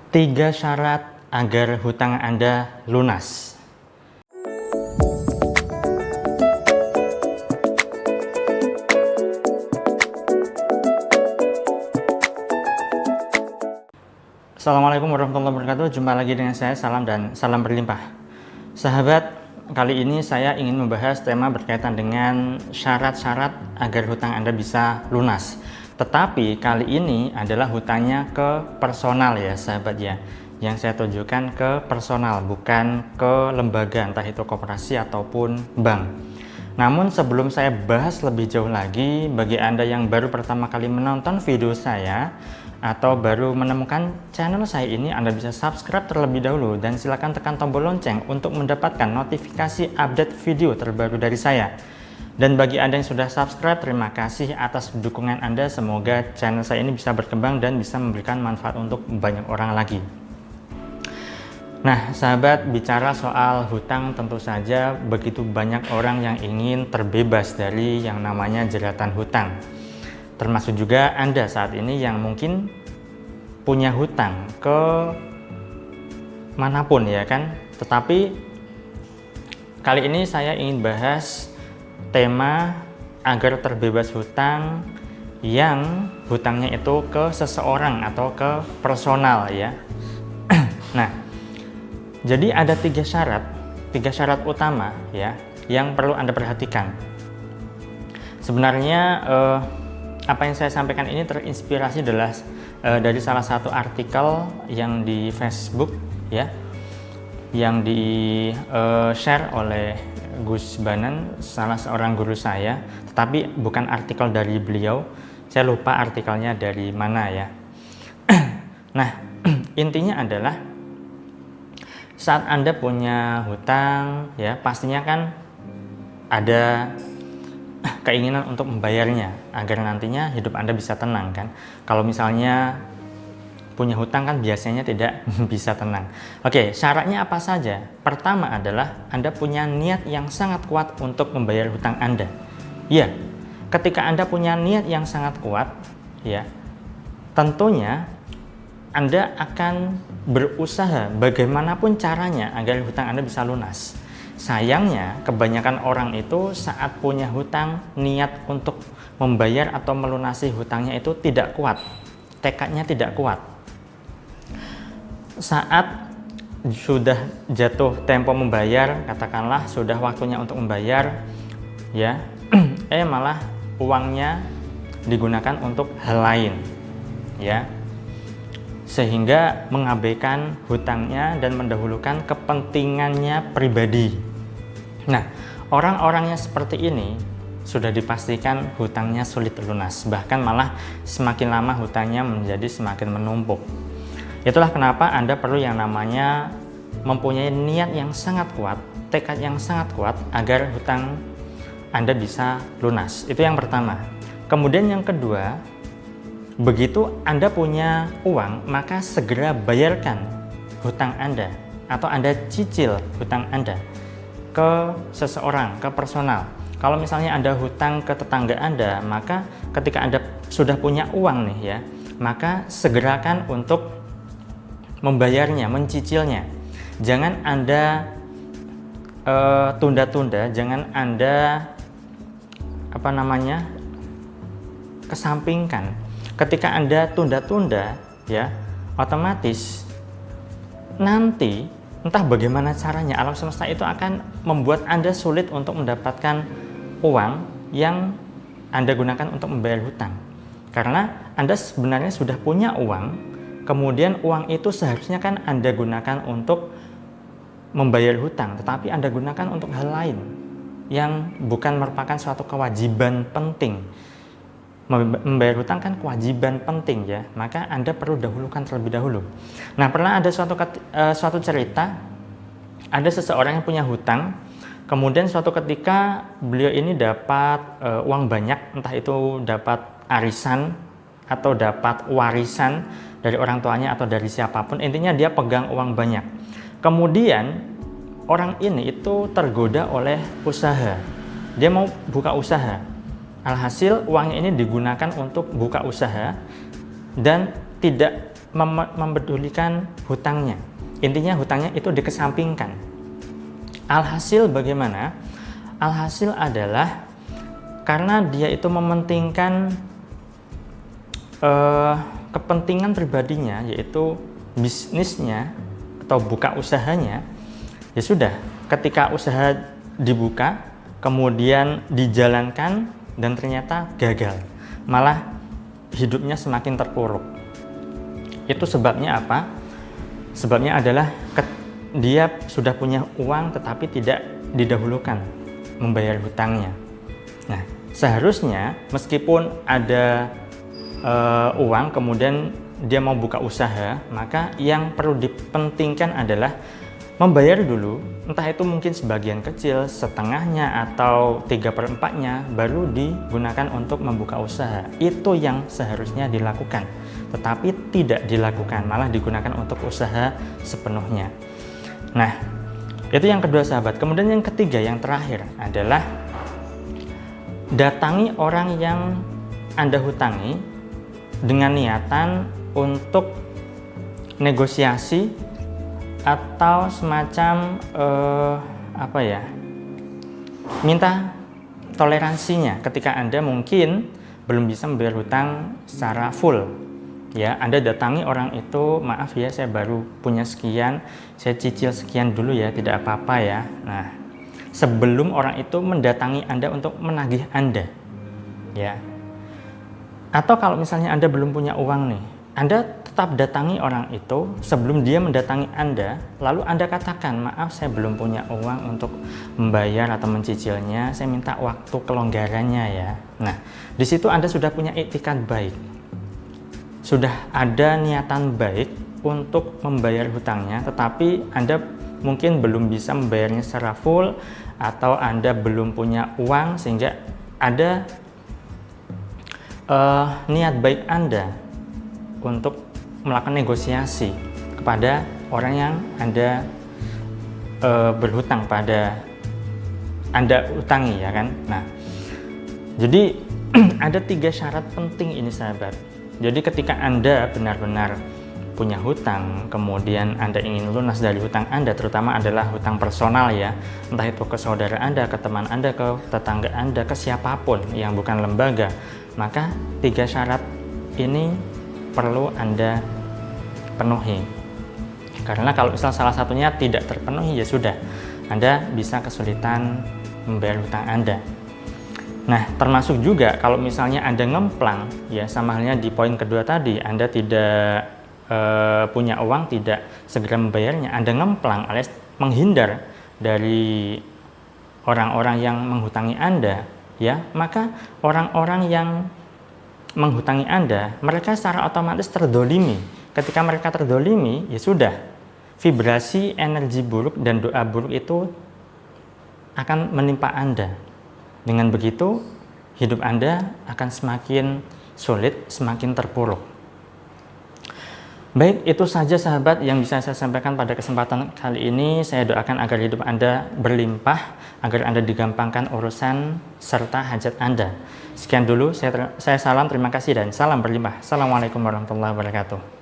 3 syarat agar hutang Anda lunas. Assalamualaikum warahmatullahi wabarakatuh. Jumpa lagi dengan saya, salam dan salam berlimpah. Sahabat, kali ini saya ingin membahas tema berkaitan dengan syarat-syarat agar hutang Anda bisa lunas. Tetapi kali ini adalah hutangnya ke personal ya sahabat ya. Yang saya tujukan ke personal, bukan ke lembaga, entah itu koperasi ataupun bank. Namun sebelum saya bahas lebih jauh lagi, bagi Anda yang baru pertama kali menonton video saya atau baru menemukan channel saya ini, Anda bisa subscribe terlebih dahulu dan silakan tekan tombol lonceng untuk mendapatkan notifikasi update video terbaru dari saya. Dan bagi Anda yang sudah subscribe, terima kasih atas dukungan Anda. Semoga channel saya ini bisa berkembang dan bisa memberikan manfaat untuk banyak orang lagi. Nah, sahabat, bicara soal hutang, tentu saja begitu banyak orang yang ingin terbebas dari yang namanya jeratan hutang. Termasuk juga Anda saat ini yang mungkin punya hutang ke manapun ya kan. Tetapi kali ini saya ingin bahas tema agar terbebas hutang yang hutangnya itu ke seseorang atau ke personal ya. Nah, jadi ada 3 syarat utama ya yang perlu Anda perhatikan. Sebenarnya apa yang saya sampaikan ini terinspirasi dari salah satu artikel yang di Facebook ya, yang di share oleh Gus Banan, salah seorang guru saya, tetapi bukan artikel dari beliau. Saya lupa artikelnya dari mana ya. Nah, intinya adalah saat Anda punya hutang ya, pastinya kan ada keinginan untuk membayarnya agar nantinya hidup Anda bisa tenang kan. Kalau misalnya punya hutang kan biasanya tidak bisa tenang. Oke, syaratnya apa saja? Pertama adalah Anda punya niat yang sangat kuat untuk membayar hutang Anda. Ya, ketika Anda punya niat yang sangat kuat, ya, tentunya Anda akan berusaha bagaimanapun caranya agar hutang Anda bisa lunas. Sayangnya, kebanyakan orang itu saat punya hutang, niat untuk membayar atau melunasi hutangnya itu tidak kuat. Tekadnya tidak kuat. Saat sudah jatuh tempo membayar, katakanlah sudah waktunya untuk membayar, ya, malah uangnya digunakan untuk hal lain, ya, sehingga mengabaikan hutangnya dan mendahulukan kepentingannya pribadi. Nah, orang-orangnya seperti ini sudah dipastikan hutangnya sulit lunas, bahkan malah semakin lama hutangnya menjadi semakin menumpuk. Itulah kenapa Anda perlu yang namanya mempunyai niat yang sangat kuat, tekad yang sangat kuat agar hutang Anda bisa lunas. Itu yang pertama. Kemudian yang kedua, begitu Anda punya uang, maka segera bayarkan hutang Anda atau Anda cicil hutang Anda ke seseorang, ke personal. Kalau misalnya Anda hutang ke tetangga Anda, maka ketika Anda sudah punya uang nih ya, maka segerakan untuk membayarnya, mencicilnya. Jangan Anda tunda-tunda, jangan Anda kesampingkan. Ketika Anda tunda-tunda ya, otomatis nanti entah bagaimana caranya alam semesta itu akan membuat Anda sulit untuk mendapatkan uang yang Anda gunakan untuk membayar hutang. Karena Anda sebenarnya sudah punya uang, kemudian uang itu seharusnya kan Anda gunakan untuk membayar hutang, tetapi Anda gunakan untuk hal lain yang bukan merupakan suatu kewajiban penting. Membayar hutang kan kewajiban penting ya, maka Anda perlu dahulukan terlebih dahulu. Nah, pernah ada suatu cerita, ada seseorang yang punya hutang, kemudian suatu ketika beliau ini dapat uang banyak, entah itu dapat arisan atau dapat warisan dari orang tuanya atau dari siapapun, intinya dia pegang uang banyak. Kemudian orang ini itu tergoda oleh usaha, dia mau buka usaha. Alhasil uangnya ini digunakan untuk buka usaha dan tidak mempedulikan hutangnya. Intinya hutangnya itu dikesampingkan. Alhasil bagaimana? Alhasil adalah karena dia itu mementingkan kepentingan pribadinya, yaitu bisnisnya atau buka usahanya, ya sudah, ketika usaha dibuka kemudian dijalankan dan ternyata gagal, malah hidupnya semakin terpuruk. Itu sebabnya apa? Sebabnya adalah dia sudah punya uang tetapi tidak didahulukan membayar hutangnya. Nah, seharusnya meskipun ada uang kemudian dia mau buka usaha, maka yang perlu dipentingkan adalah membayar dulu, entah itu mungkin sebagian kecil, setengahnya atau 3/4-nya baru digunakan untuk membuka usaha. Itu yang seharusnya dilakukan, tetapi tidak dilakukan, malah digunakan untuk usaha sepenuhnya. Nah, itu yang kedua sahabat. Kemudian yang ketiga, yang terakhir adalah datangi orang yang Anda hutangi dengan niatan untuk negosiasi atau semacam minta toleransinya ketika Anda mungkin belum bisa membayar hutang secara full. Ya, Anda datangi orang itu, maaf ya saya baru punya sekian, saya cicil sekian dulu ya, tidak apa-apa ya. Nah, sebelum orang itu mendatangi Anda untuk menagih Anda. Ya. Atau kalau misalnya Anda belum punya uang nih, Anda tetap datangi orang itu sebelum dia mendatangi Anda, lalu Anda katakan, maaf saya belum punya uang untuk membayar atau mencicilnya, saya minta waktu kelonggarannya ya. Nah, di situ Anda sudah punya etikat baik. Sudah ada niatan baik untuk membayar hutangnya, tetapi Anda mungkin belum bisa membayarnya secara full atau Anda belum punya uang sehingga ada niat baik Anda untuk melakukan negosiasi kepada orang yang Anda berhutang pada Anda utangi, ya kan? Nah, jadi ada 3 syarat penting ini sahabat. Jadi ketika Anda benar-benar punya hutang, kemudian Anda ingin lunas dari hutang Anda, terutama adalah hutang personal ya, entah itu ke saudara Anda, ke teman Anda, ke tetangga Anda, ke siapapun yang bukan lembaga, maka 3 syarat ini perlu Anda penuhi. Karena kalau misal salah satunya tidak terpenuhi, ya sudah, Anda bisa kesulitan membayar hutang Anda. Nah, termasuk juga kalau misalnya Anda ngemplang, ya sama halnya di poin kedua tadi, Anda tidak punya uang, tidak segera membayarnya, Anda ngemplang alias menghindar dari orang-orang yang menghutangi Anda, ya, maka orang-orang yang menghutangi Anda, mereka secara otomatis terdolimi. Ketika mereka terdolimi, ya sudah, vibrasi energi buruk dan doa buruk itu akan menimpa Anda. Dengan begitu, hidup Anda akan semakin sulit, semakin terpuruk. Baik, itu saja sahabat yang bisa saya sampaikan pada kesempatan kali ini. Saya doakan agar hidup Anda berlimpah, agar Anda digampangkan urusan serta hajat Anda. Sekian dulu, saya salam, terima kasih dan salam berlimpah. Assalamualaikum warahmatullahi wabarakatuh.